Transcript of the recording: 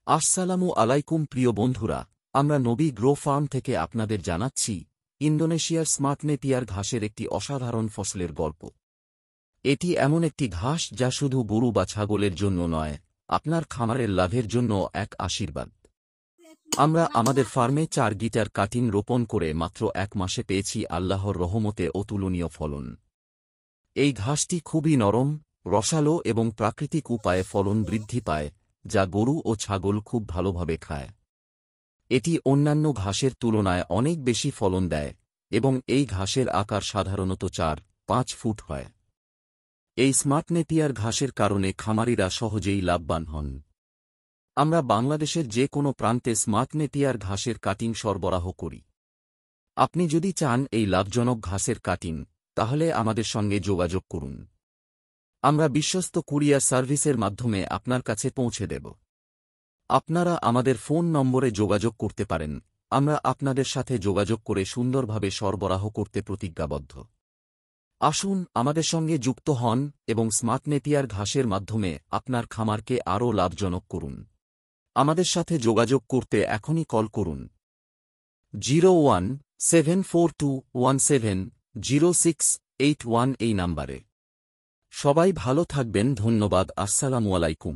আসসালামু আলাইকুম প্রিয় বন্ধুরা, আমরা নবী গ্রো ফার্ম থেকে আপনাদের জানাচ্ছি ইন্দোনেশিয়ার স্মার্ট নেপিয়ার ঘাসের একটি অসাধারণ ফসলের গল্প। এটি এমন একটি ঘাস যা শুধু গরু বা ছাগলের জন্য নয়, আপনার খামারের লাভের জন্য এক আশীর্বাদ। আমরা আমাদের ফার্মে 4 গিটার কাটিং রোপণ করে মাত্র 1 মাসে পেয়েছি আল্লাহর রহমতে অতুলনীয় ফলন। এই ঘাসটি খুবই নরম, রসালো এবং প্রাকৃতিক উপায়ে ফলন বৃদ্ধি পায়, যা গরু ও ছাগল খুব ভালোভাবে খায়। এটি অন্যান্য ঘাসের তুলনায় অনেক বেশি ফলন দেয় এবং এই ঘাসের আকার সাধারণত 4-5 ফুট হয়। এই স্মার্ট নেপিয়ার ঘাসের কারণে খামারিরা সহজেই লাভবান হন। আমরা বাংলাদেশের যে কোনো প্রান্তে স্মার্ট নেপিয়ার ঘাসের কাটিং সরবরাহ করি। আপনি যদি চান এই লাভজনক ঘাসের কাটিং, তাহলে আমাদের সঙ্গে যোগাযোগ করুন। আমরা বিশ্বস্ত কুরিয়ার সার্ভিসের মাধ্যমে আপনার কাছে পৌঁছে দেব। আপনারা আমাদের ফোন নম্বরে যোগাযোগ করতে পারেন। আমরা আপনাদের সাথে যোগাযোগ করে সুন্দরভাবে সরবরাহ করতে প্রতিজ্ঞাবদ্ধ। আসুন আমাদের সঙ্গে যুক্ত হন এবং স্মার্ট নেপিয়ার ঘাসের মাধ্যমে আপনার খামারকে আরও লাভজনক করুন। আমাদের সাথে যোগাযোগ করতে এখনই কল করুন 0174217068 এই নাম্বারে। সবাই ভালো থাকবেন, ধন্যবাদ, আসসালামু আলাইকুম।